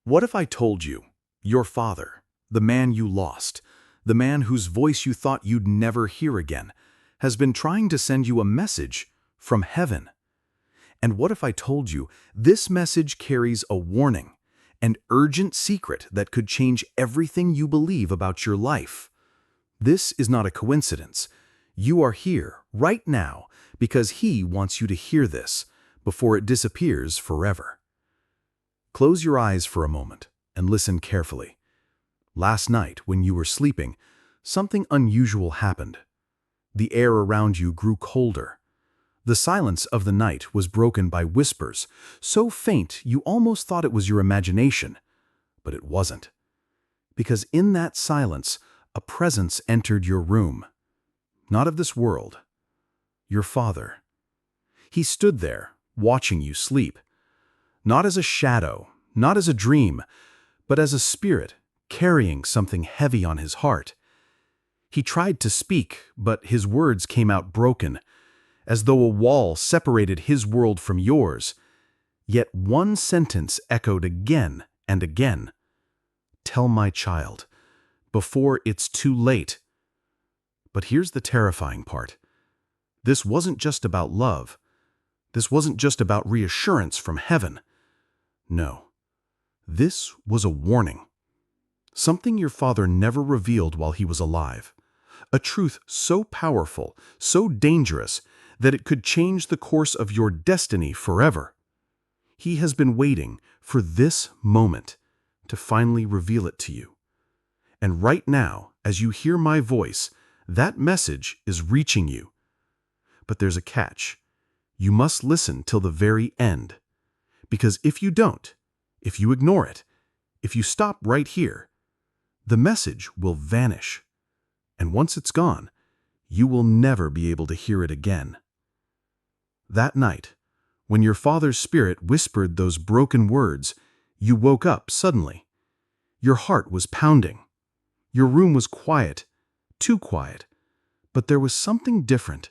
What if I told you, your father, the man you lost, the man whose voice you thought you'd never hear again, has been trying to send you a message from heaven? And what if I told you this message carries a warning, an urgent secret that could change everything you believe about your life? This is not a coincidence. You are here, right now, because he wants you to hear this before it disappears forever. Close your eyes for a moment and listen carefully. Last night, when you were sleeping, something unusual happened. The air around you grew colder. The silence of the night was broken by whispers, so faint you almost thought it was your imagination. But it wasn't. Because in that silence, a presence entered your room. Not of this world. Your father. He stood there, watching you sleep. Not as a shadow, not as a dream, but as a spirit carrying something heavy on his heart. He tried to speak, but his words came out broken, as though a wall separated his world from yours. Yet one sentence echoed again and again. "Tell my child, before it's too late." But here's the terrifying part. This wasn't just about love. This wasn't just about reassurance from heaven. No, this was a warning. Something your father never revealed while he was alive. A truth so powerful, so dangerous, that it could change the course of your destiny forever. He has been waiting for this moment to finally reveal it to you. And right now, as you hear my voice, that message is reaching you. But there's a catch. You must listen till the very end. Because if you don't, if you ignore it, if you stop right here, the message will vanish. And once it's gone, you will never be able to hear it again. That night, when your father's spirit whispered those broken words, you woke up suddenly. Your heart was pounding. Your room was quiet, too quiet, but there was something different.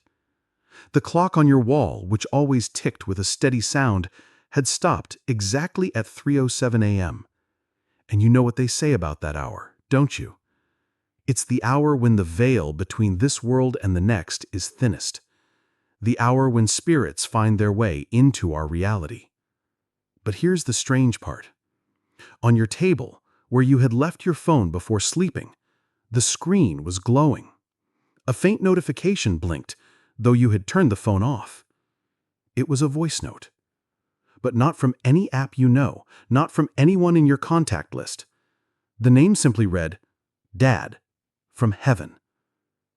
The clock on your wall, which always ticked with a steady sound, had stopped exactly at 3:07 a.m. And you know what they say about that hour, don't you? It's the hour when the veil between this world and the next is thinnest. The hour when spirits find their way into our reality. But here's the strange part. On your table, where you had left your phone before sleeping, the screen was glowing. A faint notification blinked, though you had turned the phone off. It was a voice note. But not from any app you know, not from anyone in your contact list. The name simply read, "Dad, from heaven."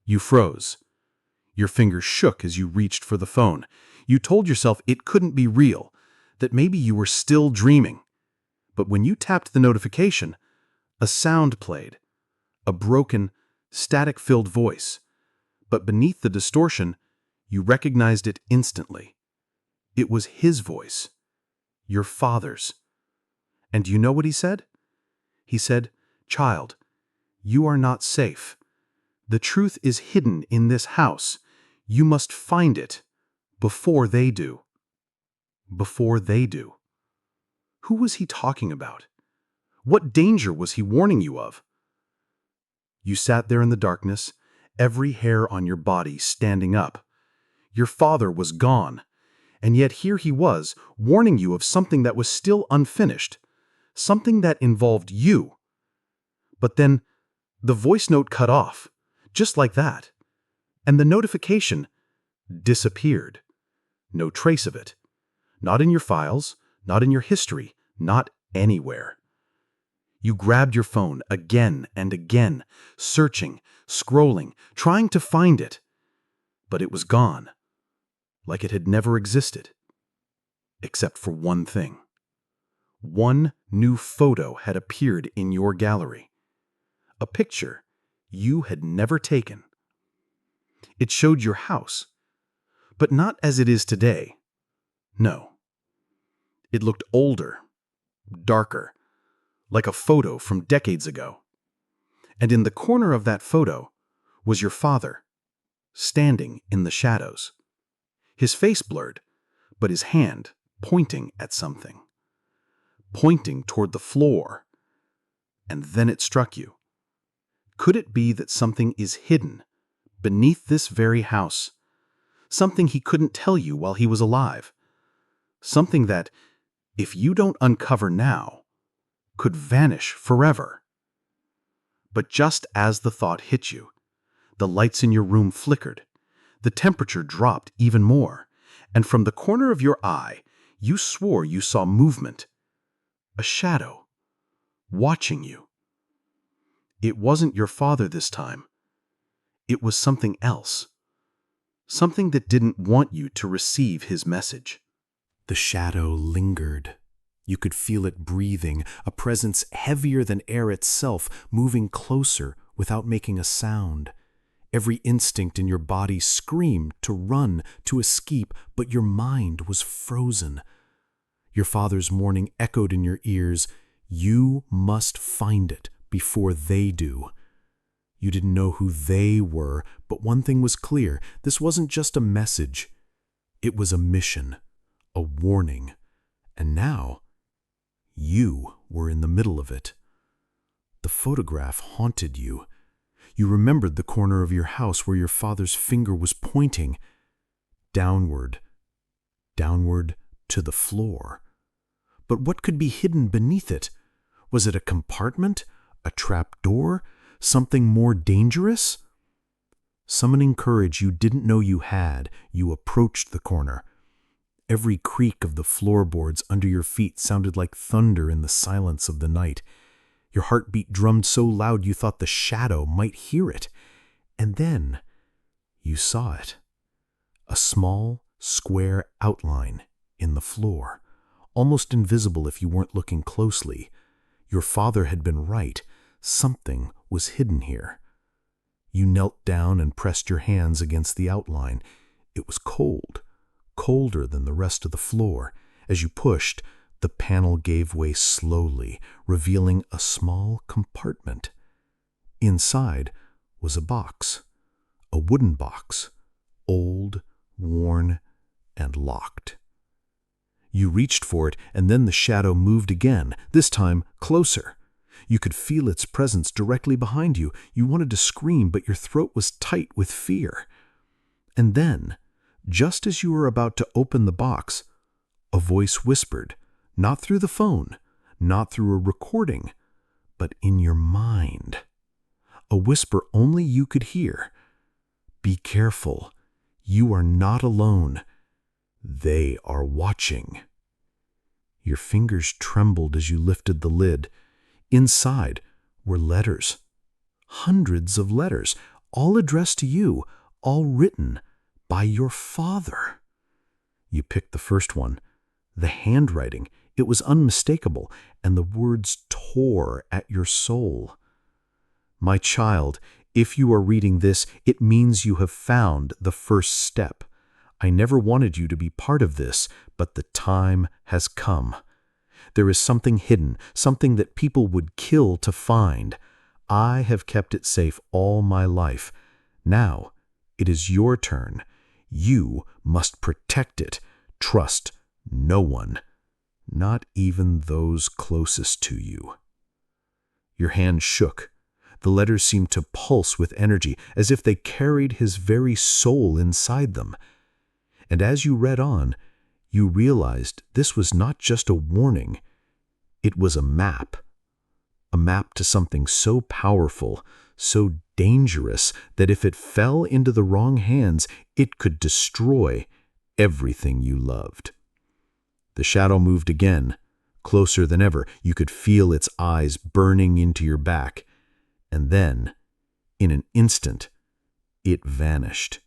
You froze. Your fingers shook as you reached for the phone. You told yourself it couldn't be real, that maybe you were still dreaming. But when you tapped the notification, a sound played. A broken, static-filled voice. But beneath the distortion, you recognized it instantly. It was his voice. Your father's. And do you know what he said? He said, "Child, you are not safe. The truth is hidden in this house. You must find it before they do." Before they do. Who was he talking about? What danger was he warning you of? You sat there in the darkness, every hair on your body standing up. Your father was gone, and yet here he was, warning you of something that was still unfinished, something that involved you. But then, the voice note cut off, just like that, and the notification disappeared. No trace of it. Not in your files, not in your history, not anywhere. You grabbed your phone again and again, searching, scrolling, trying to find it. But it was gone, like it had never existed. Except for one thing. One new photo had appeared in your gallery. A picture you had never taken. It showed your house, but not as it is today. No. It looked older, darker, like a photo from decades ago. And in the corner of that photo was your father, standing in the shadows. His face blurred, but his hand pointing at something. pointing toward the floor. And then it struck you. Could it be that something is hidden beneath this very house? Something he couldn't tell you while he was alive. Something that, if you don't uncover now, could vanish forever. But just as the thought hit you, the lights in your room flickered, the temperature dropped even more, and from the corner of your eye, you swore you saw movement. A shadow, watching you. It wasn't your father this time. It was something else. Something that didn't want you to receive his message. The shadow lingered. You could feel it breathing, a presence heavier than air itself, moving closer without making a sound. Every instinct in your body screamed to run, to escape, but your mind was frozen. Your father's warning echoed in your ears. You must find it before they do. You didn't know who they were, but one thing was clear. This wasn't just a message. It was a mission, a warning. And now, you were in the middle of it. The photograph haunted you. You remembered the corner of your house where your father's finger was pointing. Downward, downward to the floor. But what could be hidden beneath it? Was it a compartment? A trap door? Something more dangerous? Summoning courage you didn't know you had, you approached the corner. Every creak of the floorboards under your feet sounded like thunder in the silence of the night. Your heartbeat drummed so loud you thought the shadow might hear it. And then you saw it. A small, square outline in the floor, almost invisible if you weren't looking closely. Your father had been right. Something was hidden here. You knelt down and pressed your hands against the outline. It was cold, colder than the rest of the floor. As you pushed, the panel gave way slowly, revealing a small compartment. Inside was a box, a wooden box, old, worn, and locked. You reached for it, and then the shadow moved again, this time closer. You could feel its presence directly behind you. You wanted to scream, but your throat was tight with fear. And then, just as you were about to open the box, a voice whispered, not through the phone, not through a recording, but in your mind. A whisper only you could hear. Be careful. You are not alone. They are watching. Your fingers trembled as you lifted the lid. Inside were letters. Hundreds of letters, all addressed to you, all written by your father. You picked the first one. The handwriting, it was unmistakable, and the words tore at your soul. My child, if you are reading this, it means you have found the first step. I never wanted you to be part of this, but the time has come. There is something hidden, something that people would kill to find. I have kept it safe all my life. Now, it is your turn. You must protect it. Trust no one, not even those closest to you. Your hand shook. The letters seemed to pulse with energy, as if they carried his very soul inside them. And as you read on, you realized this was not just a warning. It was a map to something so powerful, so dangerous, that if it fell into the wrong hands, it could destroy everything you loved. The shadow moved again, closer than ever. You could feel its eyes burning into your back. And then, in an instant, it vanished.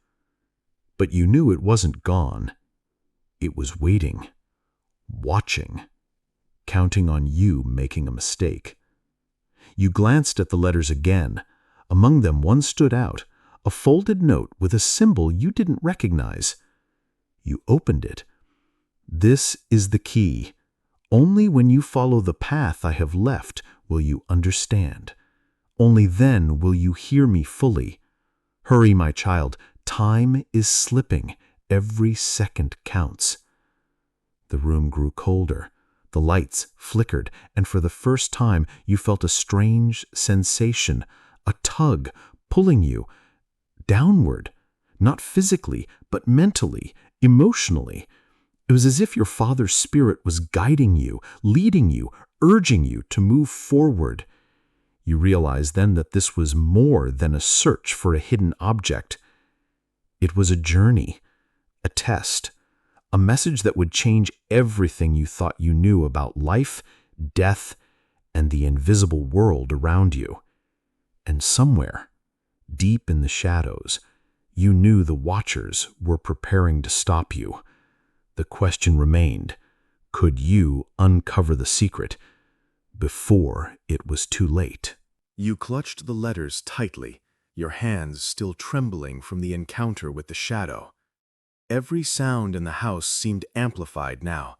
But you knew it wasn't gone. It was waiting, watching, counting on you making a mistake. You glanced at the letters again. Among them, one stood out, a folded note with a symbol you didn't recognize. You opened it. This is the key. Only when you follow the path I have left will you understand. Only then will you hear me fully. Hurry, my child. Time is slipping. Every second counts. The room grew colder. The lights flickered, and for the first time you felt a strange sensation, a tug pulling you downward, not physically, but mentally, emotionally. It was as if your father's spirit was guiding you, leading you, urging you to move forward. You realized then that this was more than a search for a hidden object. It was a journey, a test, a message that would change everything you thought you knew about life, death, and the invisible world around you. And somewhere, deep in the shadows, you knew the Watchers were preparing to stop you. The question remained, could you uncover the secret before it was too late? You clutched the letters tightly, your hands still trembling from the encounter with the shadow. Every sound in the house seemed amplified now.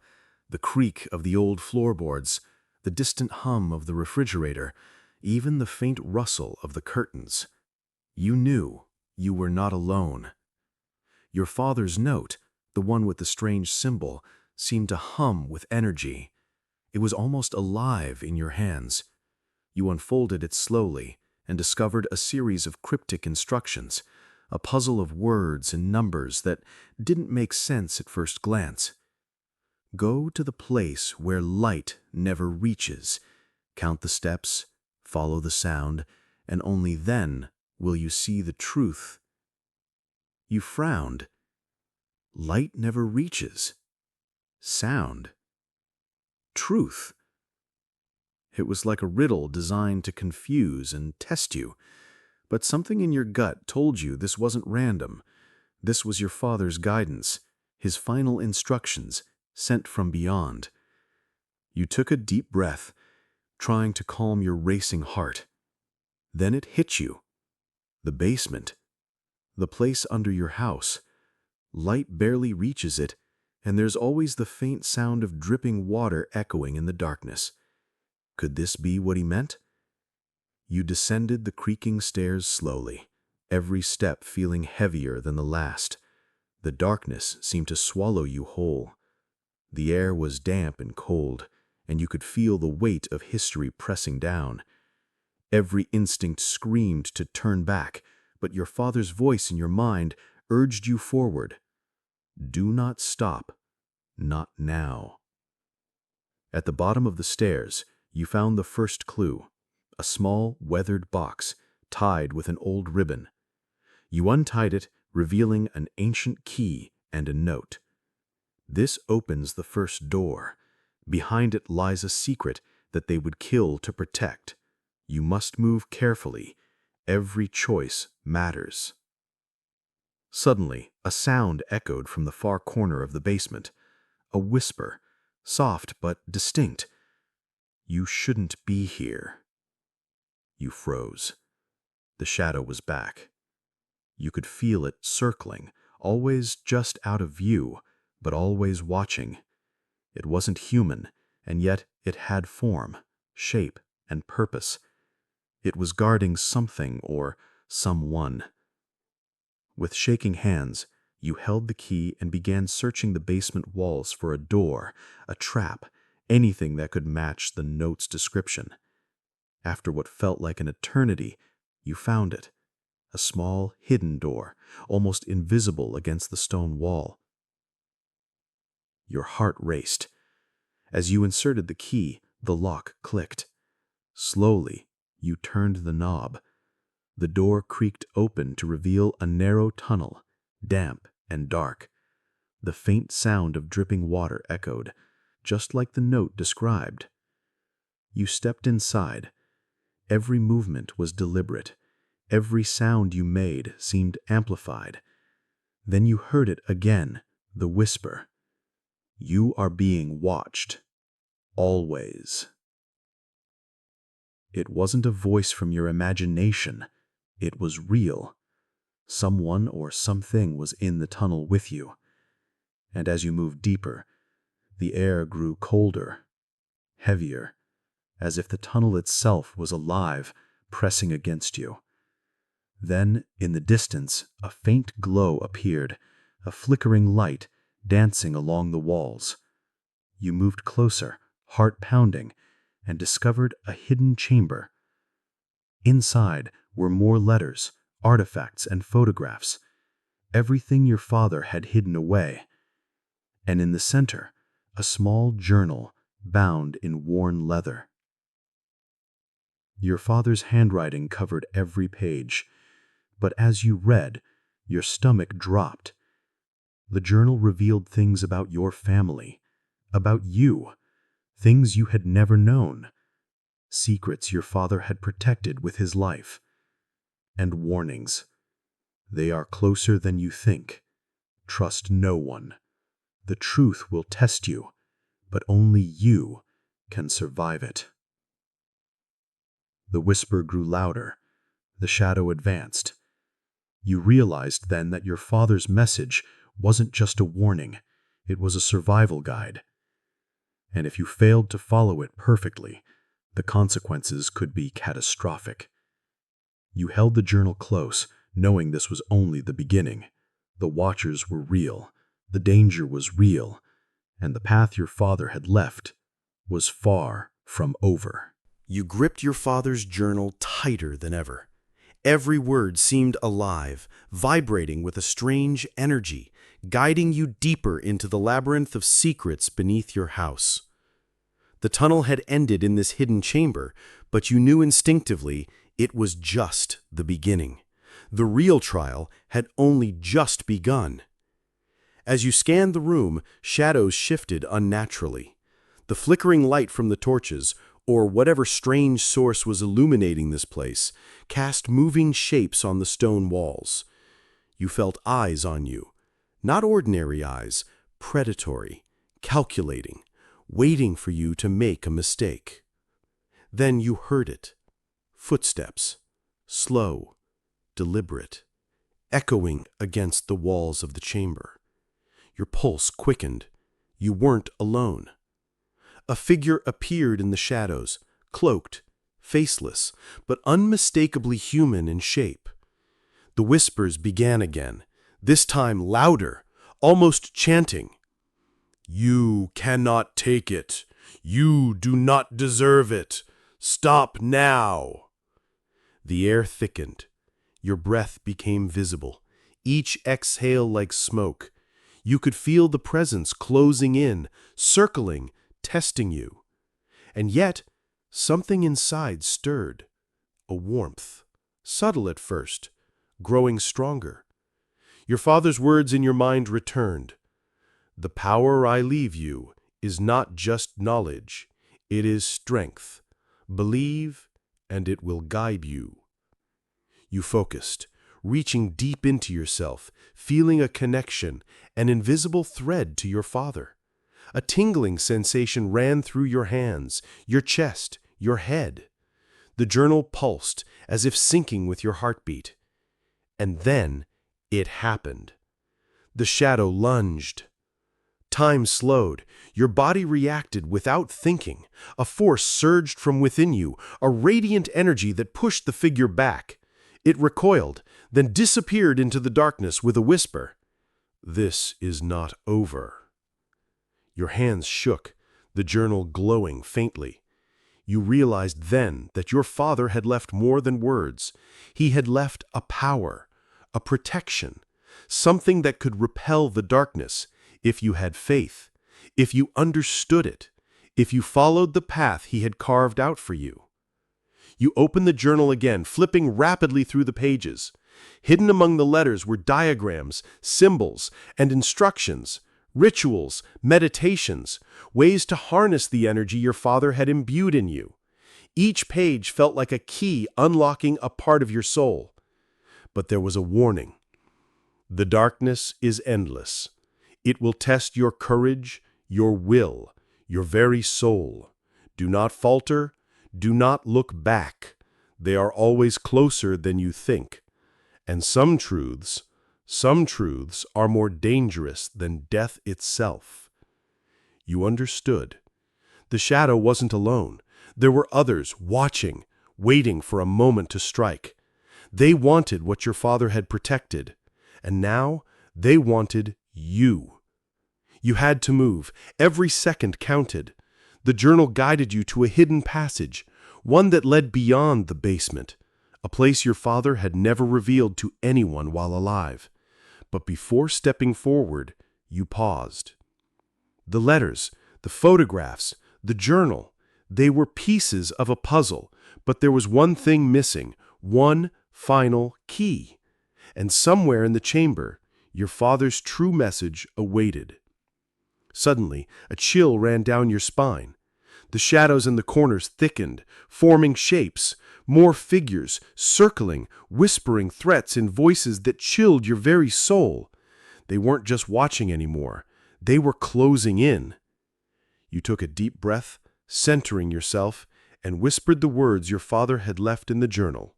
The creak of the old floorboards, the distant hum of the refrigerator, even the faint rustle of the curtains. You knew you were not alone. Your father's note, the one with the strange symbol, seemed to hum with energy. It was almost alive in your hands. You unfolded it slowly and discovered a series of cryptic instructions, a puzzle of words and numbers that didn't make sense at first glance. Go to the place where light never reaches. Count the steps, follow the sound, and only then will you see the truth. You frowned. Light never reaches. Sound. Truth. It was like a riddle designed to confuse and test you. But something in your gut told you this wasn't random. This was your father's guidance, his final instructions, sent from beyond. You took a deep breath, trying to calm your racing heart. Then it hit you. The basement. The place under your house. Light barely reaches it, and there's always the faint sound of dripping water echoing in the darkness. Could this be what he meant? You descended the creaking stairs slowly, every step feeling heavier than the last. The darkness seemed to swallow you whole. The air was damp and cold, and you could feel the weight of history pressing down. Every instinct screamed to turn back, but your father's voice in your mind urged you forward. Do not stop. Not now. At the bottom of the stairs, you found the first clue, a small, weathered box tied with an old ribbon. You untied it, revealing an ancient key and a note. This opens the first door. Behind it lies a secret that they would kill to protect. You must move carefully. Every choice matters. Suddenly, a sound echoed from the far corner of the basement. A whisper, soft but distinct. You shouldn't be here. You froze. The shadow was back. You could feel it circling, always just out of view, but always watching. It wasn't human, and yet it had form, shape, and purpose. It was guarding something or someone. With shaking hands, you held the key and began searching the basement walls for a door, a trap, anything that could match the note's description. After what felt like an eternity, you found it. A small, hidden door, almost invisible against the stone wall. Your heart raced. As you inserted the key, the lock clicked. Slowly, you turned the knob. The door creaked open to reveal a narrow tunnel, damp and dark. The faint sound of dripping water echoed, just like the note described. You stepped inside. Every movement was deliberate. Every sound you made seemed amplified. Then you heard it again, the whisper. You are being watched. Always. It wasn't a voice from your imagination. It was real. Someone or something was in the tunnel with you. And as you moved deeper, the air grew colder, heavier, as if the tunnel itself was alive, pressing against you. Then, in the distance, a faint glow appeared, a flickering light dancing along the walls. You moved closer, heart pounding, and discovered a hidden chamber. Inside were more letters, artifacts, and photographs, everything your father had hidden away. And in the center, a small journal bound in worn leather. Your father's handwriting covered every page, but as you read, your stomach dropped. The journal revealed things about your family, about you, things you had never known, secrets your father had protected with his life, and warnings. They are closer than you think. Trust no one. The truth will test you, but only you can survive it. The whisper grew louder. The shadow advanced. You realized then that your father's message wasn't just a warning, it was a survival guide. And if you failed to follow it perfectly, the consequences could be catastrophic. You held the journal close, knowing this was only the beginning. The watchers were real, the danger was real, and the path your father had left was far from over. You gripped your father's journal tighter than ever. Every word seemed alive, vibrating with a strange energy, guiding you deeper into the labyrinth of secrets beneath your house. The tunnel had ended in this hidden chamber, but you knew instinctively it was just the beginning. The real trial had only just begun. As you scanned the room, shadows shifted unnaturally. The flickering light from the torches, or whatever strange source was illuminating this place, cast moving shapes on the stone walls. You felt eyes on you. Not ordinary eyes, predatory, calculating, waiting for you to make a mistake. Then you heard it. Footsteps, slow, deliberate, echoing against the walls of the chamber. Your pulse quickened. You weren't alone. A figure appeared in the shadows, cloaked, faceless, but unmistakably human in shape. The whispers began again, this time louder, almost chanting. "You cannot take it. You do not deserve it. Stop now." The air thickened. Your breath became visible, each exhale like smoke. You could feel the presence closing in, circling, testing you. And yet, something inside stirred. A warmth, subtle at first, growing stronger. Your father's words in your mind returned. "The power I leave you is not just knowledge, it is strength. Believe, and it will guide you." You focused, reaching deep into yourself, feeling a connection, an invisible thread to your father. A tingling sensation ran through your hands, your chest, your head. The journal pulsed, as if syncing with your heartbeat. And then it happened. The shadow lunged. Time slowed. Your body reacted without thinking. A force surged from within you, a radiant energy that pushed the figure back. It recoiled, then disappeared into the darkness with a whisper. "This is not over." Your hands shook, the journal glowing faintly. You realized then that your father had left more than words. He had left a power, a protection, something that could repel the darkness if you had faith, if you understood it, if you followed the path he had carved out for you. You opened the journal again, flipping rapidly through the pages. Hidden among the letters were diagrams, symbols, and instructions, rituals, meditations, ways to harness the energy your father had imbued in you. Each page felt like a key unlocking a part of your soul. But there was a warning. The darkness is endless. It will test your courage, your will, your very soul. Do not falter. Do not look back. They are always closer than you think. And some truths are more dangerous than death itself. You understood. The shadow wasn't alone. There were others watching, waiting for a moment to strike. They wanted what your father had protected, and now they wanted you. You had to move. Every second counted. The journal guided you to a hidden passage, one that led beyond the basement, a place your father had never revealed to anyone while alive. But before stepping forward, you paused. The letters, the photographs, the journal, they were pieces of a puzzle, but there was one thing missing, one final key. And somewhere in the chamber, your father's true message awaited. Suddenly, a chill ran down your spine. The shadows in the corners thickened, forming shapes, more figures, circling, whispering threats in voices that chilled your very soul. They weren't just watching anymore. They were closing in. You took a deep breath, centering yourself, and whispered the words your father had left in the journal.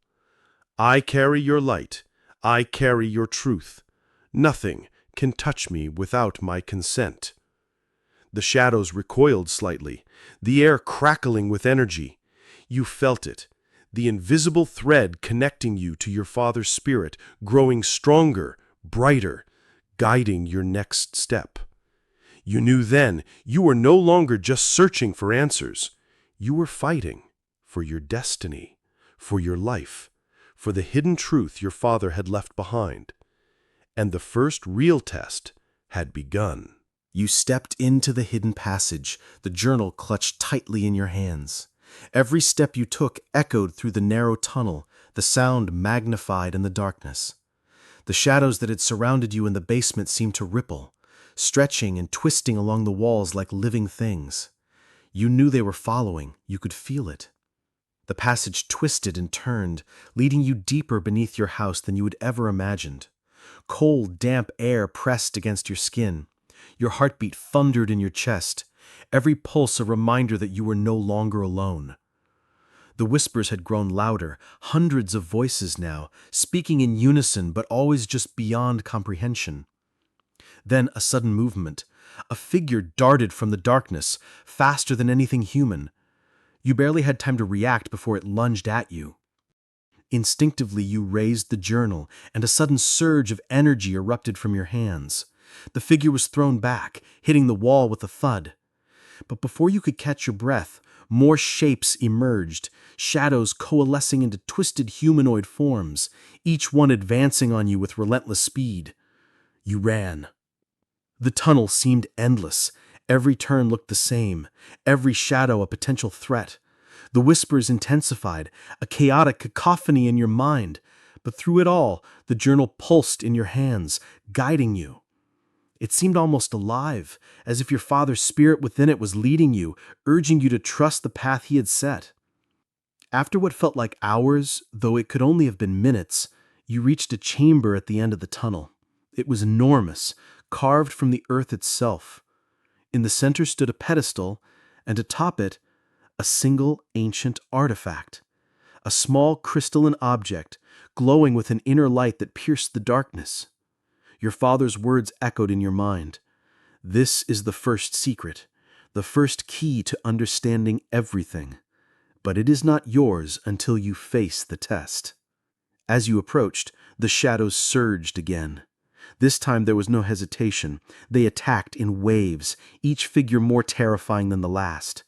I carry your light. I carry your truth. Nothing can touch me without my consent. The shadows recoiled slightly, the air crackling with energy. You felt it, the invisible thread connecting you to your father's spirit, growing stronger, brighter, guiding your next step. You knew then you were no longer just searching for answers. You were fighting for your destiny, for your life, for the hidden truth your father had left behind. And the first real test had begun. You stepped into the hidden passage, the journal clutched tightly in your hands. Every step you took echoed through the narrow tunnel, the sound magnified in the darkness. The shadows that had surrounded you in the basement seemed to ripple, stretching and twisting along the walls like living things. You knew they were following, you could feel it. The passage twisted and turned, leading you deeper beneath your house than you had ever imagined. Cold, damp air pressed against your skin. Your heartbeat thundered in your chest, every pulse a reminder that you were no longer alone. The whispers had grown louder, hundreds of voices now, speaking in unison but always just beyond comprehension. Then a sudden movement. A figure darted from the darkness, faster than anything human. You barely had time to react before it lunged at you. Instinctively you raised the journal, and a sudden surge of energy erupted from your hands. The figure was thrown back, hitting the wall with a thud. But before you could catch your breath, more shapes emerged, shadows coalescing into twisted humanoid forms, each one advancing on you with relentless speed. You ran. The tunnel seemed endless. Every turn looked the same, every shadow a potential threat. The whispers intensified, a chaotic cacophony in your mind. But through it all, the journal pulsed in your hands, guiding you. It seemed almost alive, as if your father's spirit within it was leading you, urging you to trust the path he had set. After what felt like hours, though it could only have been minutes, you reached a chamber at the end of the tunnel. It was enormous, carved from the earth itself. In the center stood a pedestal, and atop it, a single ancient artifact. A small crystalline object, glowing with an inner light that pierced the darkness. Your father's words echoed in your mind. This is the first secret, the first key to understanding everything. But it is not yours until you face the test. As you approached, the shadows surged again. This time there was no hesitation. They attacked in waves, each figure more terrifying than the last.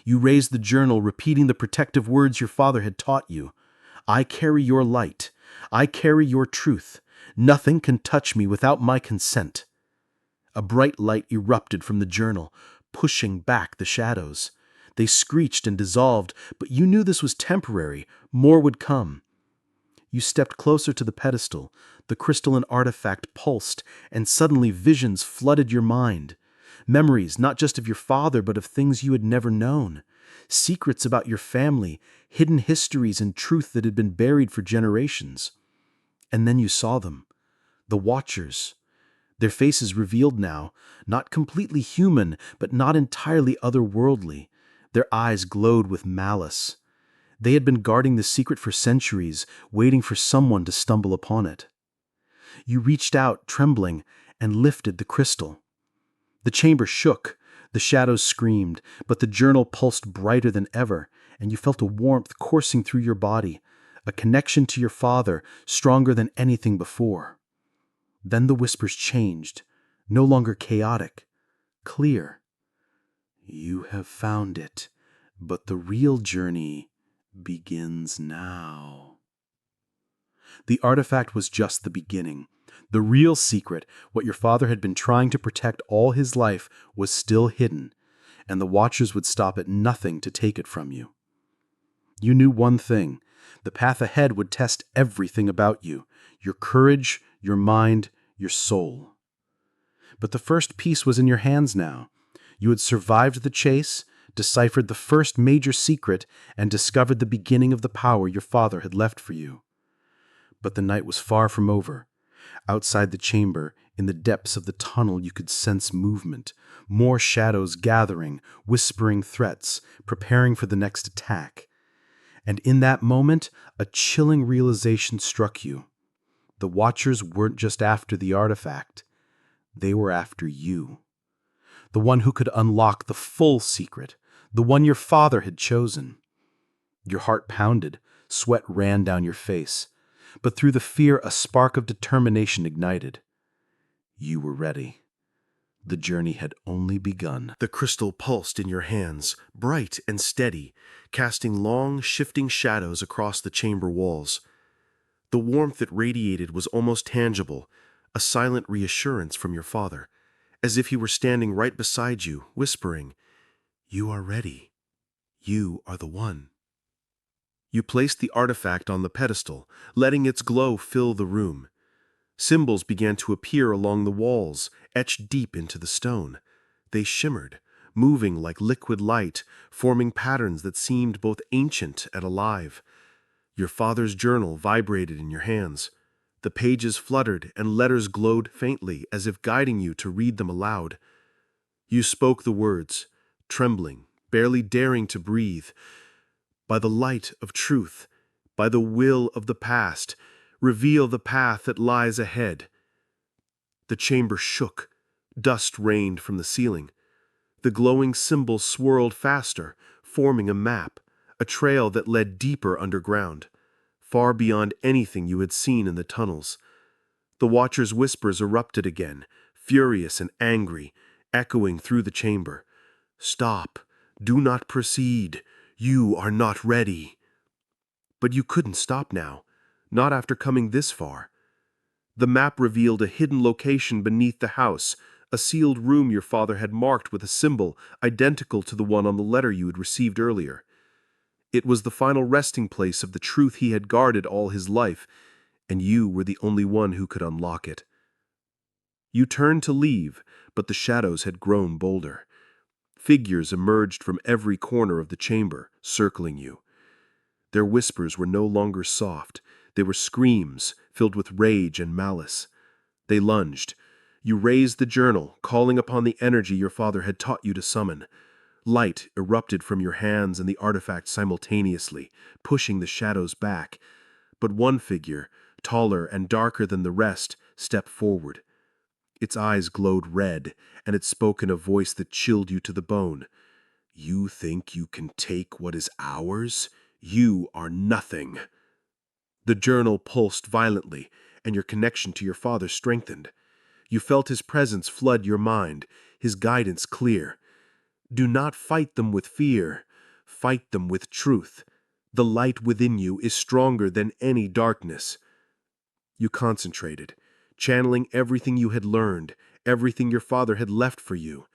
You raised the journal, repeating the protective words your father had taught you. I carry your light. I carry your truth. Nothing can touch me without my consent. A bright light erupted from the journal, pushing back the shadows. They screeched and dissolved, but you knew this was temporary. More would come. You stepped closer to the pedestal. The crystalline artifact pulsed, and suddenly visions flooded your mind. Memories, not just of your father, but of things you had never known. Secrets about your family, hidden histories and truth that had been buried for generations. And then you saw them. The Watchers. Their faces revealed now, not completely human, but not entirely otherworldly. Their eyes glowed with malice. They had been guarding the secret for centuries, waiting for someone to stumble upon it. You reached out, trembling, and lifted the crystal. The chamber shook, the shadows screamed, but the journal pulsed brighter than ever, and you felt a warmth coursing through your body, a connection to your father stronger than anything before. Then the whispers changed, no longer chaotic, clear. You have found it, but the real journey begins now. The artifact was just the beginning. The real secret, what your father had been trying to protect all his life, was still hidden, and the Watchers would stop at nothing to take it from you. You knew one thing. The path ahead would test everything about you, your courage, your mind, your soul. But the first piece was in your hands now. You had survived the chase, deciphered the first major secret, and discovered the beginning of the power your father had left for you. But the night was far from over. Outside the chamber, in the depths of the tunnel, you could sense movement, more shadows gathering, whispering threats, preparing for the next attack. And in that moment, a chilling realization struck you. The Watchers weren't just after the artifact. They were after you. The one who could unlock the full secret, the one your father had chosen. Your heart pounded, sweat ran down your face, but through the fear a spark of determination ignited. You were ready. The journey had only begun. The crystal pulsed in your hands, bright and steady, casting long, shifting shadows across the chamber walls. The warmth it radiated was almost tangible, a silent reassurance from your father, as if he were standing right beside you, whispering, "You are ready. You are the one." You placed the artifact on the pedestal, letting its glow fill the room. Symbols began to appear along the walls, etched deep into the stone. They shimmered, moving like liquid light, forming patterns that seemed both ancient and alive. Your father's journal vibrated in your hands. The pages fluttered and letters glowed faintly, as if guiding you to read them aloud. You spoke the words, trembling, barely daring to breathe. By the light of truth, by the will of the past, reveal the path that lies ahead. The chamber shook. Dust rained from the ceiling. The glowing symbols swirled faster, forming a map, a trail that led deeper underground, far beyond anything you had seen in the tunnels. The Watchers' whispers erupted again, furious and angry, echoing through the chamber. "Stop! Do not proceed! You are not ready!" But you couldn't stop now, not after coming this far. The map revealed a hidden location beneath the house, a sealed room your father had marked with a symbol identical to the one on the letter you had received earlier. It was the final resting place of the truth he had guarded all his life, and you were the only one who could unlock it. You turned to leave, but the shadows had grown bolder. Figures emerged from every corner of the chamber, circling you. Their whispers were no longer soft. They were screams filled with rage and malice. They lunged. You raised the journal, calling upon the energy your father had taught you to summon. Light erupted from your hands and the artifact simultaneously, pushing the shadows back. But one figure, taller and darker than the rest, stepped forward. Its eyes glowed red, and it spoke in a voice that chilled you to the bone. "You think you can take what is ours? You are nothing." The journal pulsed violently, and your connection to your father strengthened. You felt his presence flood your mind, his guidance clear. Do not fight them with fear. Fight them with truth. The light within you is stronger than any darkness. You concentrated, channeling everything you had learned, everything your father had left for you.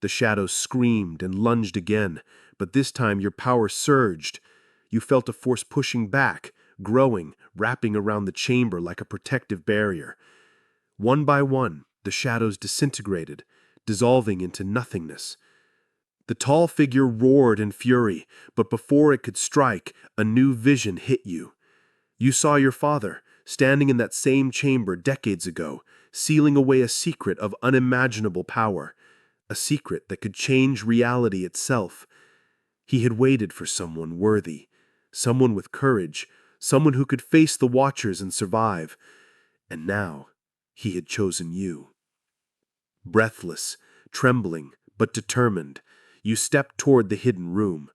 The shadows screamed and lunged again, but this time your power surged. You felt a force pushing back, growing, wrapping around the chamber like a protective barrier. One by one, the shadows disintegrated, dissolving into nothingness. The tall figure roared in fury, but before it could strike, a new vision hit you. You saw your father, standing in that same chamber decades ago, sealing away a secret of unimaginable power, a secret that could change reality itself. He had waited for someone worthy, someone with courage, someone who could face the Watchers and survive. And now, he had chosen you. Breathless, trembling, but determined, you stepped toward the hidden room.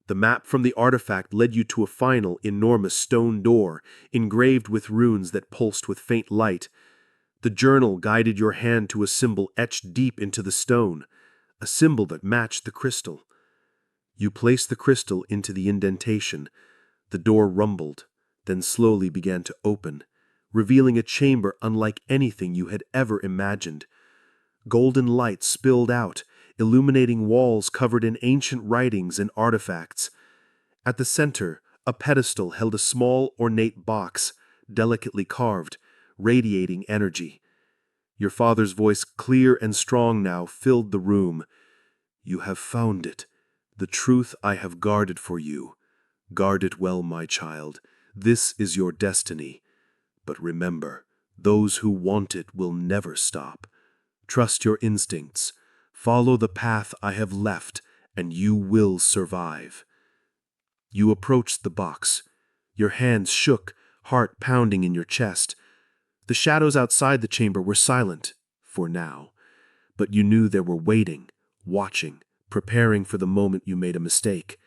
The map from the artifact led you to a final, enormous stone door, engraved with runes that pulsed with faint light. The journal guided your hand to a symbol etched deep into the stone, a symbol that matched the crystal. You placed the crystal into the indentation. The door rumbled, then slowly began to open, revealing a chamber unlike anything you had ever imagined. Golden light spilled out, illuminating walls covered in ancient writings and artifacts. At the center, a pedestal held a small, ornate box, delicately carved, radiating energy. Your father's voice, clear and strong now, filled the room. "You have found it, the truth I have guarded for you. Guard it well, my child. This is your destiny. But remember, those who want it will never stop. Trust your instincts. Follow the path I have left, and you will survive." You approached the box. Your hands shook, heart pounding in your chest. The shadows outside the chamber were silent, for now, but you knew they were waiting, watching, preparing for the moment you made a mistake.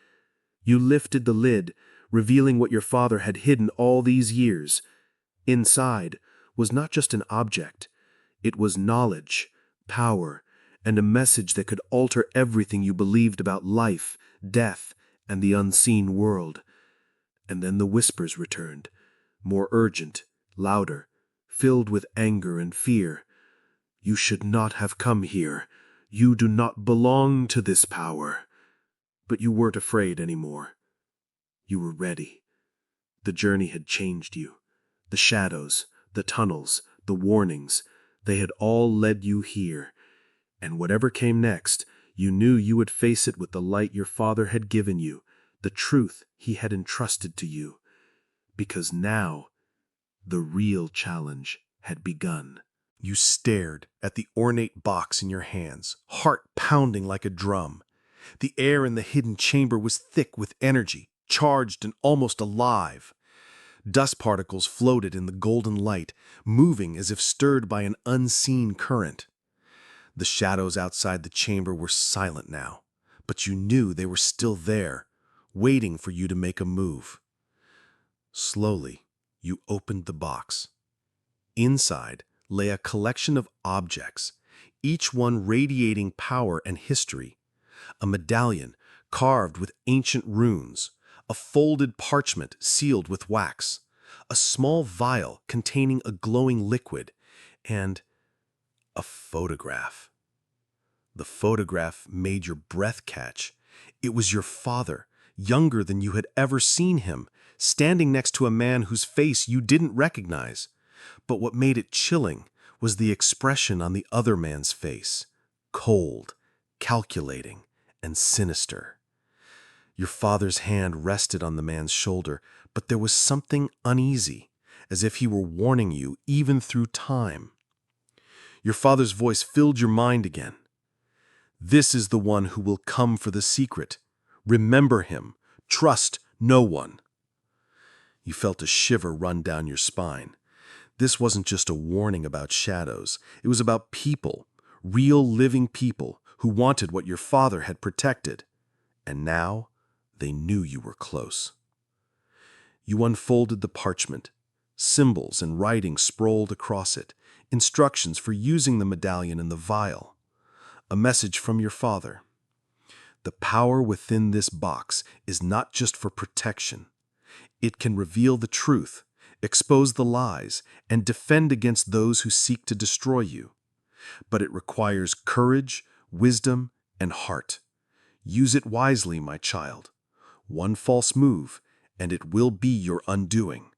You lifted the lid, revealing what your father had hidden all these years. Inside was not just an object. It was knowledge, power, and a message that could alter everything you believed about life, death, and the unseen world. And then the whispers returned, more urgent, louder, filled with anger and fear. "You should not have come here. You do not belong to this power." But you weren't afraid anymore. You were ready. The journey had changed you. The shadows, the tunnels, the warnings, they had all led you here. And whatever came next, you knew you would face it with the light your father had given you, the truth he had entrusted to you. Because now, the real challenge had begun. You stared at the ornate box in your hands, heart pounding like a drum. The air in the hidden chamber was thick with energy, charged and almost alive. Dust particles floated in the golden light, moving as if stirred by an unseen current. The shadows outside the chamber were silent now, but you knew they were still there, waiting for you to make a move. Slowly, you opened the box. Inside lay a collection of objects, each one radiating power and history. A medallion carved with ancient runes, a folded parchment sealed with wax, a small vial containing a glowing liquid, and a photograph. The photograph made your breath catch. It was your father, younger than you had ever seen him, standing next to a man whose face you didn't recognize. But what made it chilling was the expression on the other man's face, cold, calculating, and sinister. Your father's hand rested on the man's shoulder, but there was something uneasy, as if he were warning you even through time. Your father's voice filled your mind again. "This is the one who will come for the secret. Remember him. Trust no one." You felt a shiver run down your spine. This wasn't just a warning about shadows. It was about people, real living people who wanted what your father had protected. And now they knew you were close. You unfolded the parchment. Symbols and writing sprawled across it, instructions for using the medallion and the vial. A message from your father. The power within this box is not just for protection. It can reveal the truth, expose the lies, and defend against those who seek to destroy you. But it requires courage, wisdom, and heart. Use it wisely, my child. One false move, and it will be your undoing.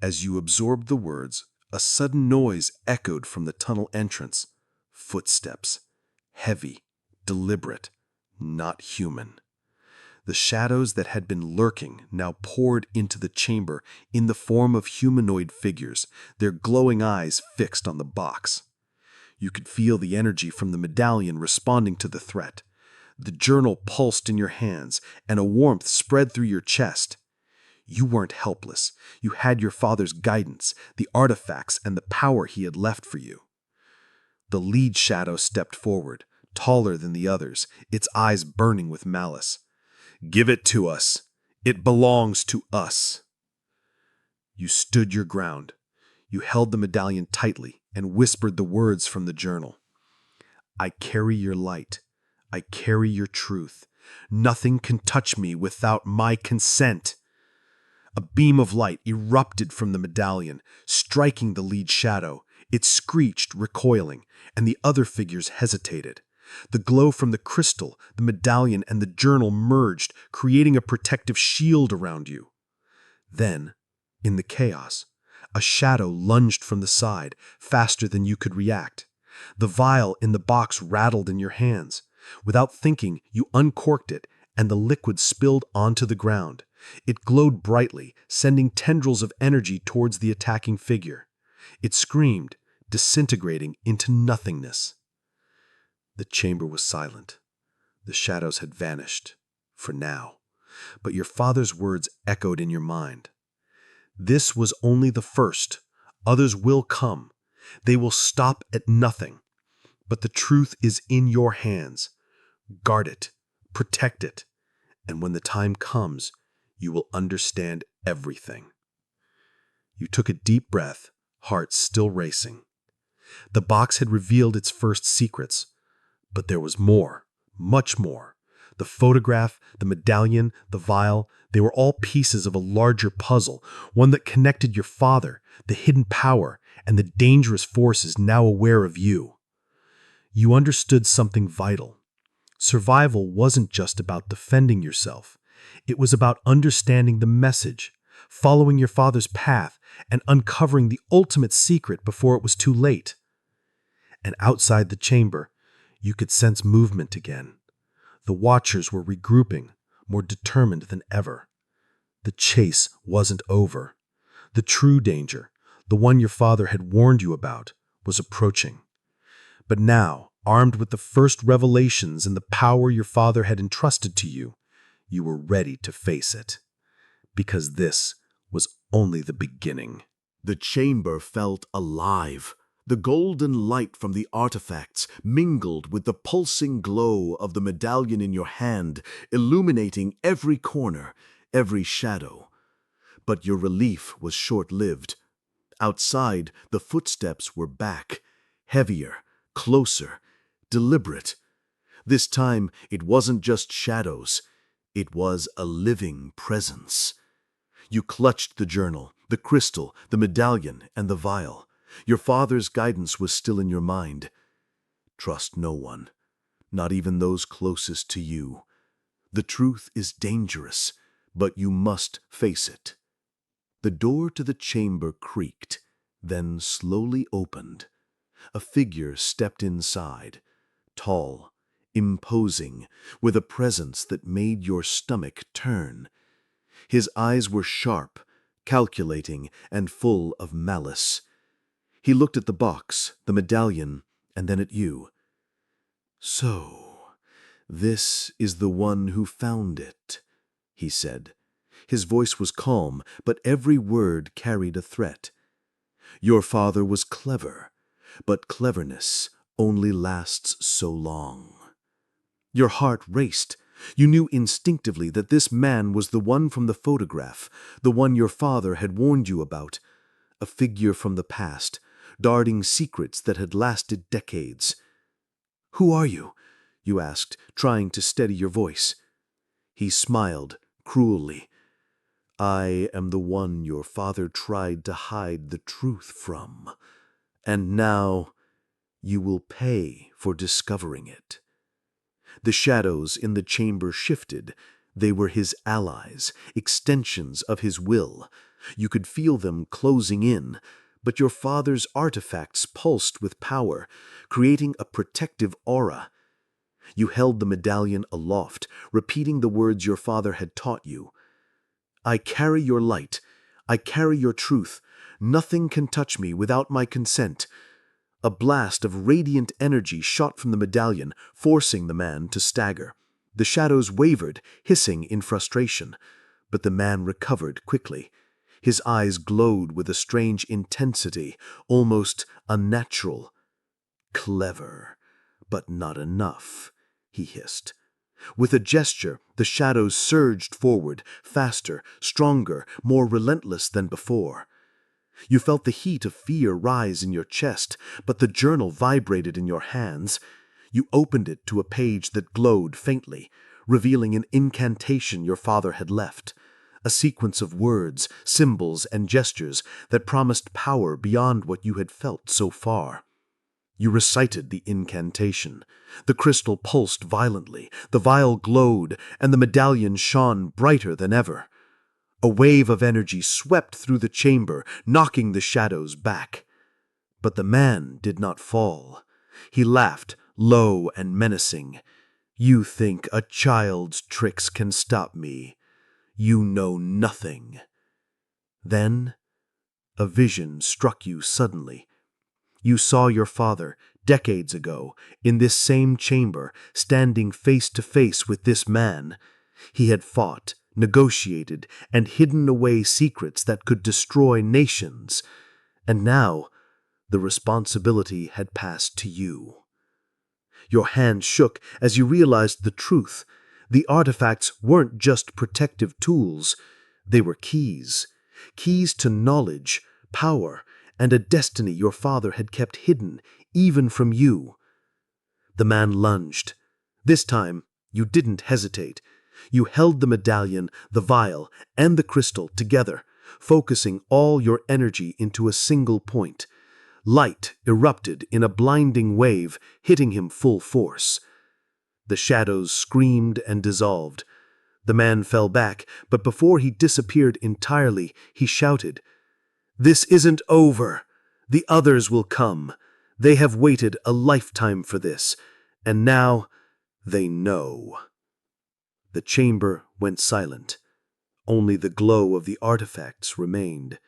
As you absorbed the words, a sudden noise echoed from the tunnel entrance. Footsteps. Heavy, deliberate, not human. The shadows that had been lurking now poured into the chamber in the form of humanoid figures, their glowing eyes fixed on the box. You could feel the energy from the medallion responding to the threat. The journal pulsed in your hands, and a warmth spread through your chest. You weren't helpless. You had your father's guidance, the artifacts, and the power he had left for you. The lead shadow stepped forward, taller than the others, its eyes burning with malice. "Give it to us. It belongs to us." You stood your ground. You held the medallion tightly and whispered the words from the journal. I carry your light. I carry your truth. Nothing can touch me without my consent. A beam of light erupted from the medallion, striking the lead shadow. It screeched, recoiling, and the other figures hesitated. The glow from the crystal, the medallion, and the journal merged, creating a protective shield around you. Then, in the chaos, a shadow lunged from the side, faster than you could react. The vial in the box rattled in your hands. Without thinking, you uncorked it, and the liquid spilled onto the ground. It glowed brightly, sending tendrils of energy towards the attacking figure. It screamed, disintegrating into nothingness. The chamber was silent. The shadows had vanished, for now. But your father's words echoed in your mind. This was only the first. Others will come. They will stop at nothing. But the truth is in your hands. Guard it, protect it, and when the time comes, you will understand everything. You took a deep breath, heart still racing. The box had revealed its first secrets, but there was more, much more. The photograph, the medallion, the vial, they were all pieces of a larger puzzle, one that connected your father, the hidden power, and the dangerous forces now aware of you. You understood something vital. Survival wasn't just about defending yourself. It was about understanding the message, following your father's path, and uncovering the ultimate secret before it was too late. And outside the chamber, you could sense movement again. The Watchers were regrouping, more determined than ever. The chase wasn't over. The true danger, the one your father had warned you about, was approaching. But now, armed with the first revelations and the power your father had entrusted to you, you were ready to face it. Because this was only the beginning. The chamber felt alive. The golden light from the artifacts mingled with the pulsing glow of the medallion in your hand, illuminating every corner, every shadow. But your relief was short-lived. Outside, the footsteps were back, heavier, closer, deliberate. This time, it wasn't just shadows. It was a living presence. You clutched the journal, the crystal, the medallion, and the vial. Your father's guidance was still in your mind. Trust no one, not even those closest to you. The truth is dangerous, but you must face it. The door to the chamber creaked, then slowly opened. A figure stepped inside, tall, imposing, with a presence that made your stomach turn. His eyes were sharp, calculating, and full of malice. He looked at the box, the medallion, and then at you. "So, this is the one who found it," he said. His voice was calm, but every word carried a threat. "Your father was clever, but cleverness only lasts so long." Your heart raced. You knew instinctively that this man was the one from the photograph, the one your father had warned you about, a figure from the past, guarding secrets that had lasted decades. "Who are you?" you asked, trying to steady your voice. He smiled cruelly. "I am the one your father tried to hide the truth from, and now you will pay for discovering it." The shadows in the chamber shifted. They were his allies, extensions of his will. You could feel them closing in, but your father's artifacts pulsed with power, creating a protective aura. You held the medallion aloft, repeating the words your father had taught you. "I carry your light. I carry your truth. Nothing can touch me without my consent." A blast of radiant energy shot from the medallion, forcing the man to stagger. The shadows wavered, hissing in frustration, but the man recovered quickly. His eyes glowed with a strange intensity, almost unnatural. "Clever, but not enough," he hissed. With a gesture, the shadows surged forward, faster, stronger, more relentless than before. You felt the heat of fear rise in your chest, but the journal vibrated in your hands. You opened it to a page that glowed faintly, revealing an incantation your father had left, a sequence of words, symbols, and gestures that promised power beyond what you had felt so far. You recited the incantation. The crystal pulsed violently, the vial glowed, and the medallion shone brighter than ever. A wave of energy swept through the chamber, knocking the shadows back. But the man did not fall. He laughed, low and menacing. "You think a child's tricks can stop me? You know nothing." Then, a vision struck you suddenly. You saw your father, decades ago, in this same chamber, standing face to face with this man. He had fought, negotiated, and hidden away secrets that could destroy nations. And now, the responsibility had passed to you. Your hand shook as you realized the truth. The artifacts weren't just protective tools. They were keys. Keys to knowledge, power, and a destiny your father had kept hidden, even from you. The man lunged. This time, you didn't hesitate. You held the medallion, the vial, and the crystal together, focusing all your energy into a single point. Light erupted in a blinding wave, hitting him full force. The shadows screamed and dissolved. The man fell back, but before he disappeared entirely, he shouted, "This isn't over. The others will come. They have waited a lifetime for this, and now they know." The chamber went silent. Only the glow of the artifacts remained.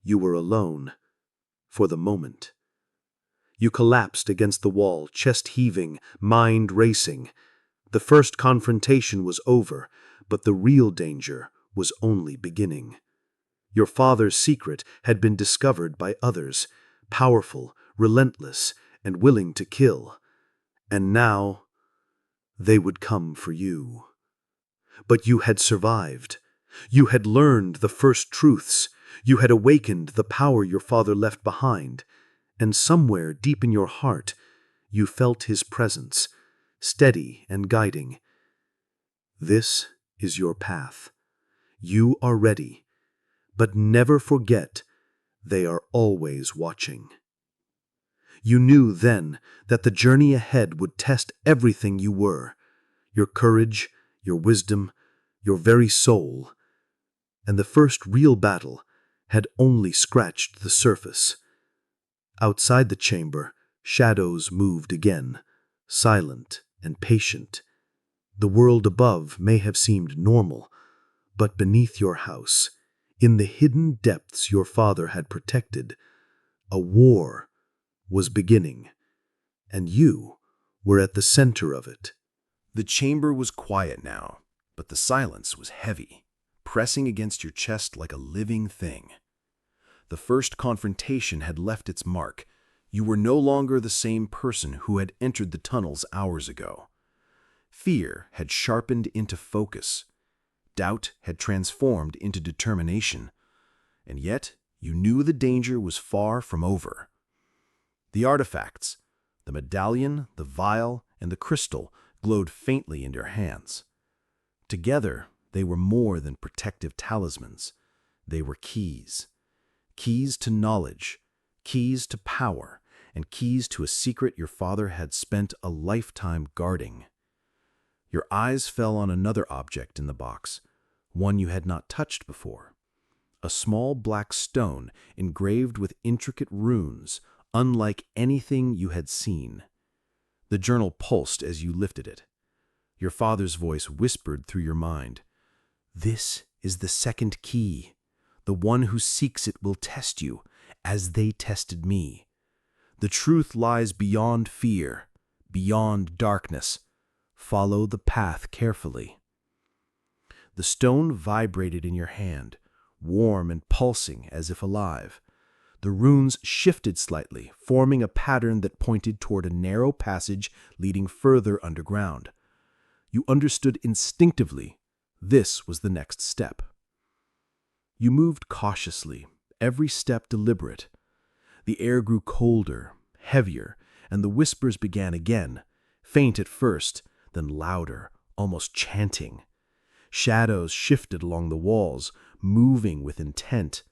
You were alone, for the moment. You collapsed against the wall, chest heaving, mind racing. The first confrontation was over, but the real danger was only beginning. Your father's secret had been discovered by others, powerful, relentless, and willing to kill. And now, they would come for you. But you had survived. You had learned the first truths. You had awakened the power your father left behind. And somewhere deep in your heart, you felt his presence, steady and guiding. This is your path. You are ready. But never forget, they are always watching. You knew then that the journey ahead would test everything you were, your courage, your wisdom, your very soul. And the first real battle had only scratched the surface. Outside the chamber, shadows moved again, silent and patient. The world above may have seemed normal, but beneath your house, in the hidden depths your father had protected, a war was beginning, and you were at the center of it. The chamber was quiet now, but the silence was heavy, pressing against your chest like a living thing. The first confrontation had left its mark. You were no longer the same person who had entered the tunnels hours ago. Fear had sharpened into focus. Doubt had transformed into determination. And yet, you knew the danger was far from over. The artifacts, the medallion, the vial, and the crystal glowed faintly in your hands. Together, they were more than protective talismans. They were keys. Keys to knowledge, keys to power, and keys to a secret your father had spent a lifetime guarding. Your eyes fell on another object in the box, one you had not touched before. A small black stone engraved with intricate runes, unlike anything you had seen. The journal pulsed as you lifted it. Your father's voice whispered through your mind, "This is the second key. The one who seeks it will test you, as they tested me. The truth lies beyond fear, beyond darkness. Follow the path carefully." The stone vibrated in your hand, warm and pulsing as if alive. The runes shifted slightly, forming a pattern that pointed toward a narrow passage leading further underground. You understood instinctively this was the next step. You moved cautiously, every step deliberate. The air grew colder, heavier, and the whispers began again, faint at first, then louder, almost chanting. Shadows shifted along the walls, moving with intent.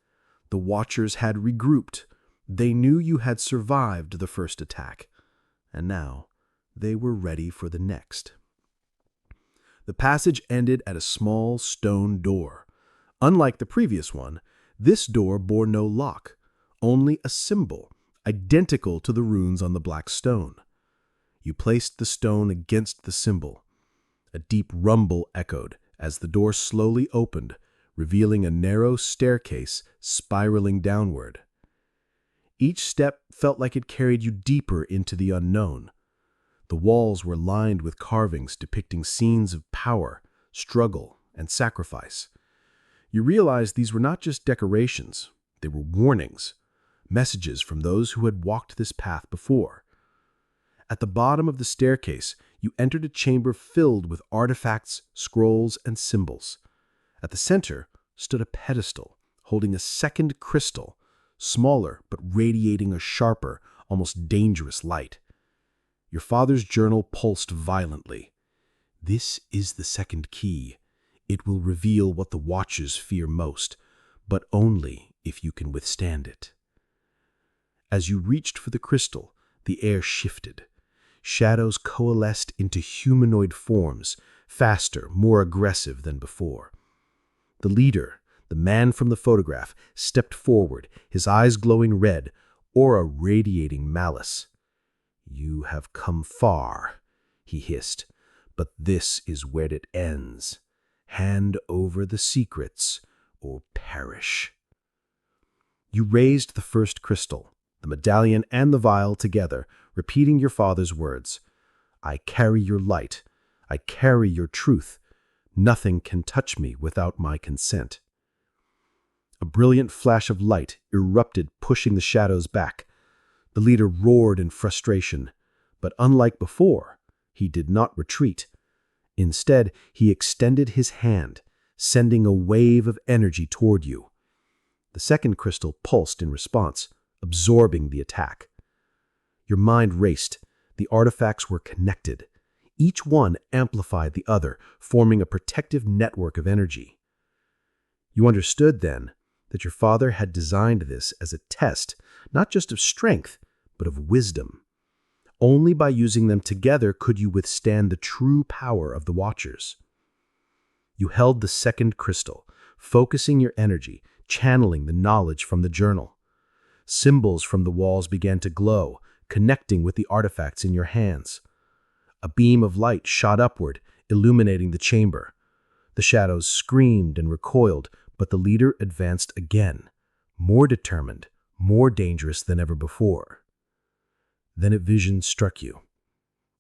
The watchers had regrouped. They knew you had survived the first attack, and now they were ready for the next. The passage ended at a small stone door. Unlike the previous one, this door bore no lock, only a symbol, identical to the runes on the black stone. You placed the stone against the symbol. A deep rumble echoed as the door slowly opened, revealing a narrow staircase spiraling downward. Each step felt like it carried you deeper into the unknown. The walls were lined with carvings depicting scenes of power, struggle, and sacrifice. You realized these were not just decorations, they were warnings, messages from those who had walked this path before. At the bottom of the staircase, you entered a chamber filled with artifacts, scrolls, and symbols. At the center stood a pedestal holding a second crystal, smaller but radiating a sharper, almost dangerous light. Your father's journal pulsed violently. This is the second key. It will reveal what the Watchers fear most, but only if you can withstand it. As you reached for the crystal, the air shifted. Shadows coalesced into humanoid forms, faster, more aggressive than before. The leader, the man from the photograph, stepped forward, his eyes glowing red, aura radiating malice. "You have come far," he hissed, "but this is where it ends. Hand over the secrets or perish." You raised the first crystal, the medallion and the vial together, repeating your father's words. "I carry your light. I carry your truth. Nothing can touch me without my consent." A brilliant flash of light erupted, pushing the shadows back. The leader roared in frustration, but unlike before, he did not retreat. Instead, he extended his hand, sending a wave of energy toward you. The second crystal pulsed in response, absorbing the attack. Your mind raced. The artifacts were connected. Each one amplified the other, forming a protective network of energy. You understood then that your father had designed this as a test, not just of strength, but of wisdom. Only by using them together could you withstand the true power of the Watchers. You held the second crystal, focusing your energy, channeling the knowledge from the journal. Symbols from the walls began to glow, connecting with the artifacts in your hands. A beam of light shot upward, illuminating the chamber. The shadows screamed and recoiled, but the leader advanced again, more determined, more dangerous than ever before. Then a vision struck you.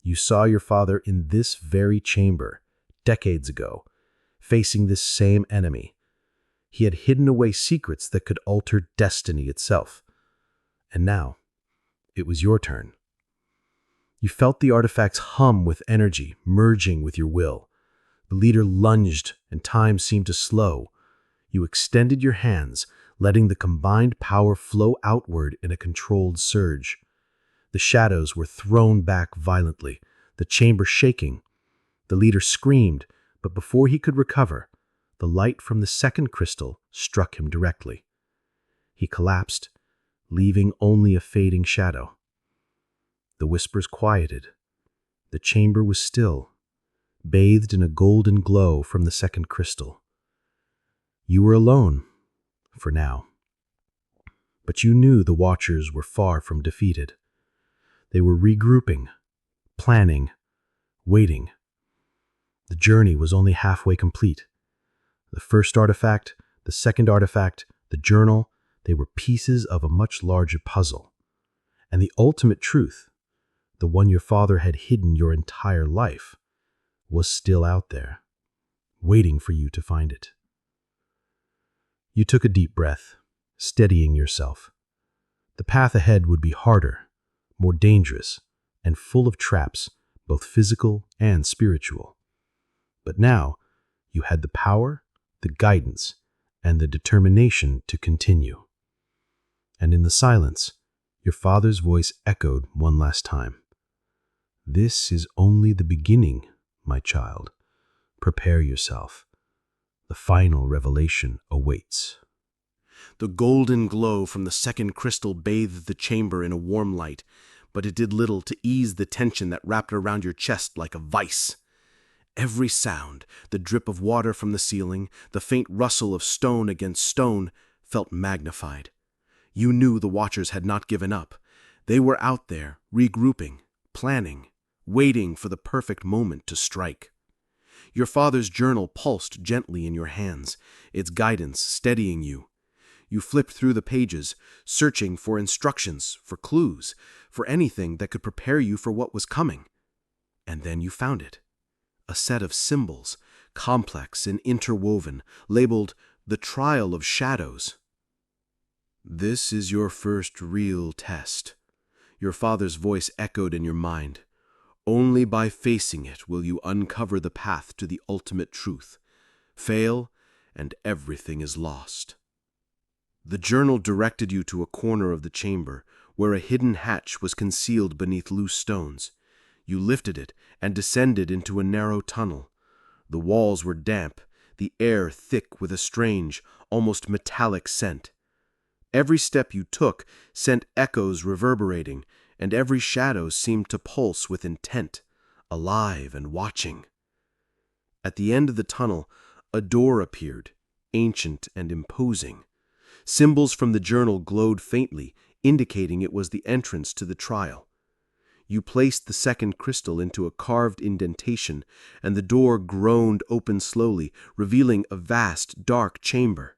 You saw your father in this very chamber, decades ago, facing this same enemy. He had hidden away secrets that could alter destiny itself. And now, it was your turn. You felt the artifacts hum with energy, merging with your will. The leader lunged, and time seemed to slow. You extended your hands, letting the combined power flow outward in a controlled surge. The shadows were thrown back violently, the chamber shaking. The leader screamed, but before he could recover, the light from the second crystal struck him directly. He collapsed, leaving only a fading shadow. The whispers quieted. The chamber was still, bathed in a golden glow from the second crystal. You were alone, for now. But you knew the Watchers were far from defeated. They were regrouping, planning, waiting. The journey was only halfway complete. The first artifact, the second artifact, the journal, they were pieces of a much larger puzzle. And the ultimate truth, the one your father had hidden your entire life, was still out there, waiting for you to find it. You took a deep breath, steadying yourself. The path ahead would be harder, more dangerous, and full of traps, both physical and spiritual. But now, you had the power, the guidance, and the determination to continue. And in the silence, your father's voice echoed one last time. This is only the beginning, my child. Prepare yourself. The final revelation awaits. The golden glow from the second crystal bathed the chamber in a warm light, but it did little to ease the tension that wrapped around your chest like a vice. Every sound, the drip of water from the ceiling, the faint rustle of stone against stone, felt magnified. You knew the Watchers had not given up. They were out there, regrouping, planning, waiting for the perfect moment to strike. Your father's journal pulsed gently in your hands, its guidance steadying you. You flipped through the pages, searching for instructions, for clues, for anything that could prepare you for what was coming. And then you found it. A set of symbols, complex and interwoven, labeled The Trial of Shadows. This is your first real test. Your father's voice echoed in your mind. Only by facing it will you uncover the path to the ultimate truth. Fail, and everything is lost. The journal directed you to a corner of the chamber, where a hidden hatch was concealed beneath loose stones. You lifted it and descended into a narrow tunnel. The walls were damp, the air thick with a strange, almost metallic scent. Every step you took sent echoes reverberating, and every shadow seemed to pulse with intent, alive and watching. At the end of the tunnel, a door appeared, ancient and imposing. Symbols from the journal glowed faintly, indicating it was the entrance to the trial. You placed the second crystal into a carved indentation, and the door groaned open slowly, revealing a vast, dark chamber.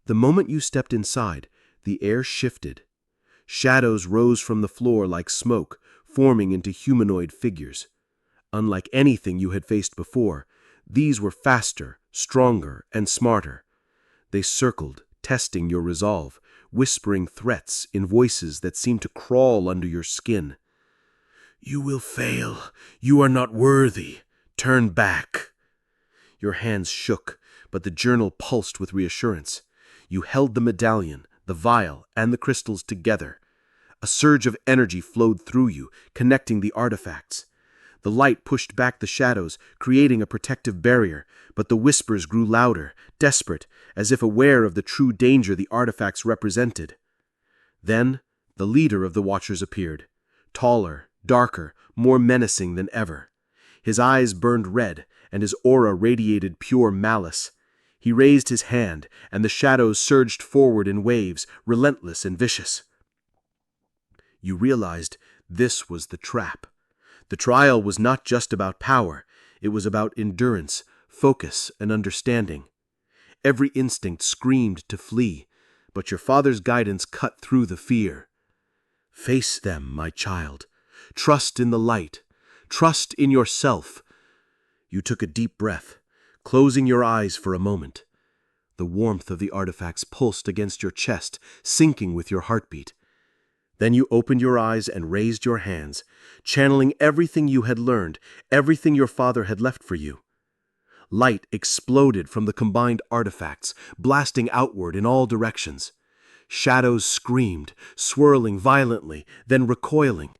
The moment you stepped inside, the air shifted. Shadows rose from the floor like smoke, forming into humanoid figures. Unlike anything you had faced before, these were faster, stronger, and smarter. They circled, testing your resolve, whispering threats in voices that seemed to crawl under your skin. "You will fail. You are not worthy. Turn back." Your hands shook, but the journal pulsed with reassurance. You held the medallion, the vial, and the crystals together. A surge of energy flowed through you, connecting the artifacts. The light pushed back the shadows, creating a protective barrier, but the whispers grew louder, desperate, as if aware of the true danger the artifacts represented. Then, the leader of the Watchers appeared, taller, darker, more menacing than ever. His eyes burned red, and his aura radiated pure malice. He raised his hand, and the shadows surged forward in waves, relentless and vicious. You realized this was the trap. The trial was not just about power, it was about endurance, focus, and understanding. Every instinct screamed to flee, but your father's guidance cut through the fear. Face them, my child. Trust in the light. Trust in yourself. You took a deep breath, closing your eyes for a moment. The warmth of the artifacts pulsed against your chest, syncing with your heartbeat. Then you opened your eyes and raised your hands, channeling everything you had learned, everything your father had left for you. Light exploded from the combined artifacts, blasting outward in all directions. Shadows screamed, swirling violently, then recoiling.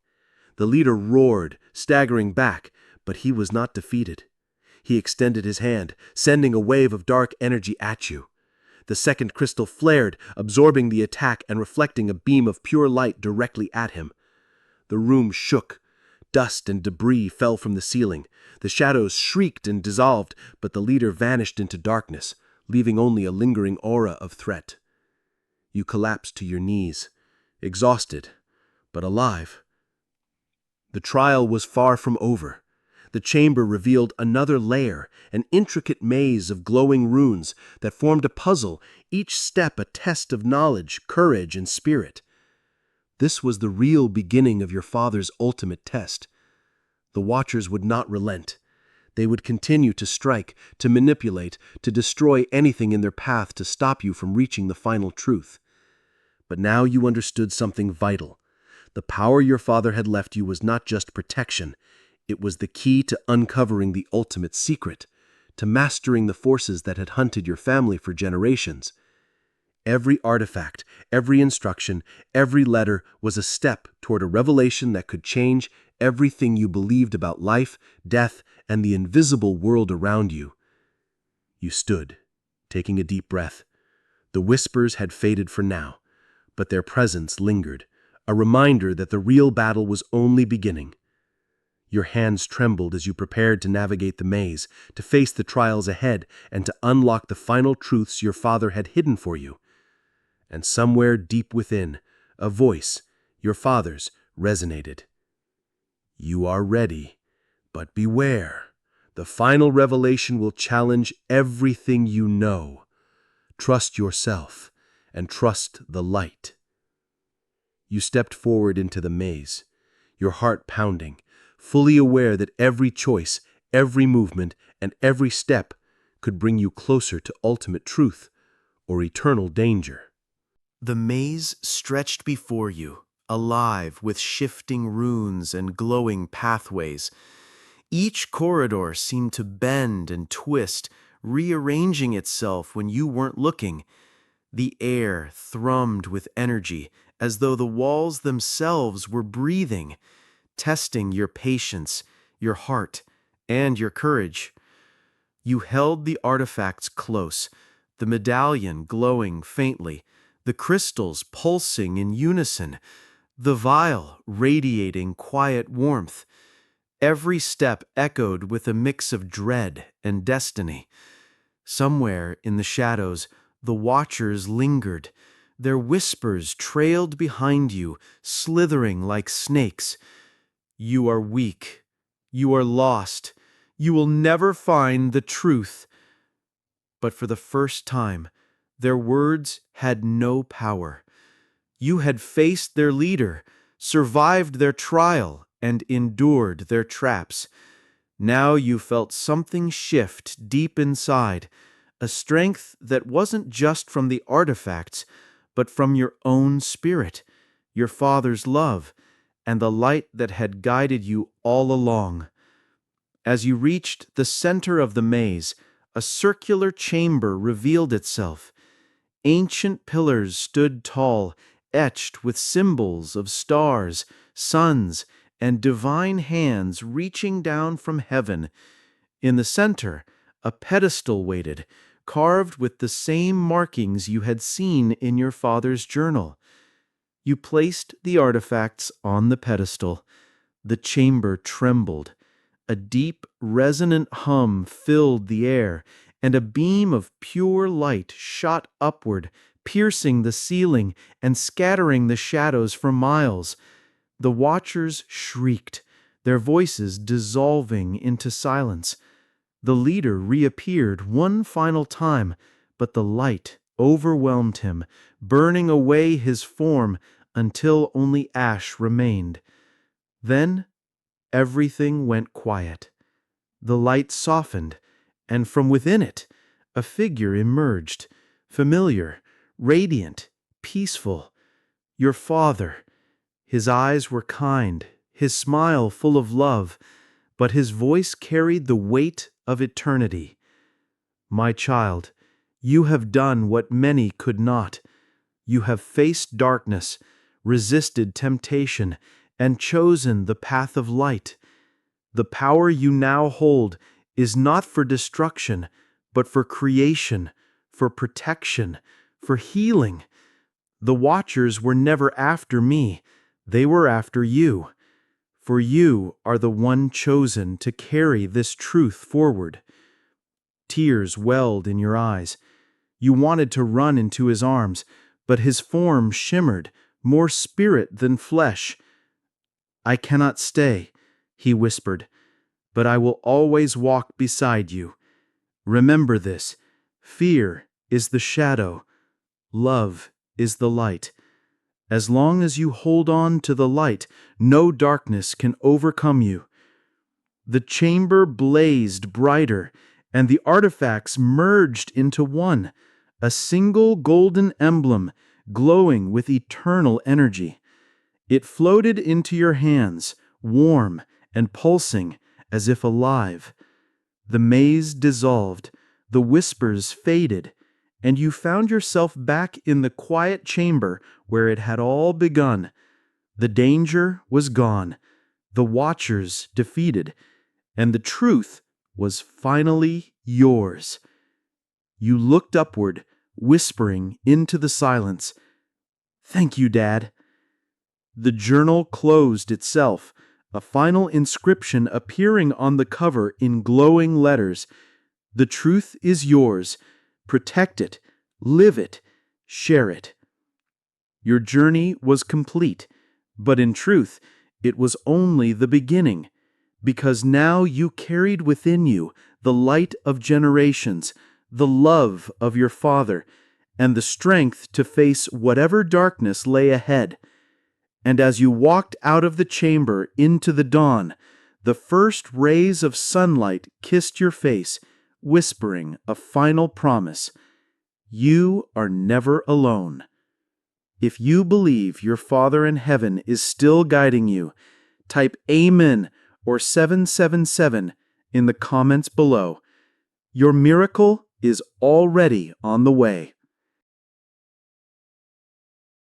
The leader roared, staggering back, but he was not defeated. He extended his hand, sending a wave of dark energy at you. The second crystal flared, absorbing the attack and reflecting a beam of pure light directly at him. The room shook. Dust and debris fell from the ceiling. The shadows shrieked and dissolved, but the leader vanished into darkness, leaving only a lingering aura of threat. You collapsed to your knees, exhausted, but alive. The trial was far from over. The chamber revealed another layer, an intricate maze of glowing runes that formed a puzzle, each step a test of knowledge, courage, and spirit. This was the real beginning of your father's ultimate test. The Watchers would not relent. They would continue to strike, to manipulate, to destroy anything in their path to stop you from reaching the final truth. But now you understood something vital. The power your father had left you was not just protection. It was the key to uncovering the ultimate secret, to mastering the forces that had hunted your family for generations. Every artifact, every instruction, every letter was a step toward a revelation that could change everything you believed about life, death, and the invisible world around you. You stood, taking a deep breath. The whispers had faded for now, but their presence lingered, a reminder that the real battle was only beginning. Your hands trembled as you prepared to navigate the maze, to face the trials ahead, and to unlock the final truths your father had hidden for you. And somewhere deep within, a voice, your father's, resonated. You are ready, but beware. The final revelation will challenge everything you know. Trust yourself, and trust the light. You stepped forward into the maze, your heart pounding, fully aware that every choice, every movement, and every step could bring you closer to ultimate truth or eternal danger. The maze stretched before you, alive with shifting runes and glowing pathways. Each corridor seemed to bend and twist, rearranging itself when you weren't looking. The air thrummed with energy, as though the walls themselves were breathing, testing your patience, your heart, and your courage. You held the artifacts close, the medallion glowing faintly, the crystals pulsing in unison, the vial radiating quiet warmth. Every step echoed with a mix of dread and destiny. Somewhere in the shadows, the watchers lingered. Their whispers trailed behind you, slithering like snakes. You are weak. You are lost. You will never find the truth. But for the first time, their words had no power. You had faced their leader, survived their trial, and endured their traps. Now you felt something shift deep inside, a strength that wasn't just from the artifacts, but from your own spirit, your father's love, and the light that had guided you all along. As you reached the center of the maze, a circular chamber revealed itself. Ancient pillars stood tall, etched with symbols of stars, suns, and divine hands reaching down from heaven. In the center, a pedestal waited, carved with the same markings you had seen in your father's journal. You placed the artifacts on the pedestal. The chamber trembled. A deep, resonant hum filled the air, and a beam of pure light shot upward, piercing the ceiling and scattering the shadows for miles. The watchers shrieked, their voices dissolving into silence. The leader reappeared one final time, but the light overwhelmed him, burning away his form until only ash remained. Then everything went quiet. The light softened, and from within it, a figure emerged, familiar, radiant, peaceful. Your father. His eyes were kind, his smile full of love, but his voice carried the weight of eternity. My child, you have done what many could not. You have faced darkness, resisted temptation, and chosen the path of light. The power you now hold is not for destruction, but for creation, for protection, for healing. The watchers were never after me. They were after you. For you are the one chosen to carry this truth forward. Tears welled in your eyes. You wanted to run into his arms, but his form shimmered, more spirit than flesh. I cannot stay, he whispered, but I will always walk beside you. Remember this: fear is the shadow, love is the light. As long as you hold on to the light, no darkness can overcome you. The chamber blazed brighter, and the artifacts merged into one, a single golden emblem glowing with eternal energy. It floated into your hands, warm and pulsing as if alive. The maze dissolved, the whispers faded, and you found yourself back in the quiet chamber where it had all begun. The danger was gone. the Watchers defeated, and the truth was finally yours. You looked upward, whispering into the silence, "Thank you, Dad." The journal closed itself, a final inscription appearing on the cover in glowing letters. The truth is yours. Protect it, live it, share it. Your journey was complete, but in truth, it was only the beginning, because now you carried within you the light of generations, the love of your Father, and the strength to face whatever darkness lay ahead. And as you walked out of the chamber into the dawn, the first rays of sunlight kissed your face, whispering a final promise: you are never alone. If you believe your Father in heaven is still guiding you, type Amen or 777 in the comments below. Your miracle is already on the way.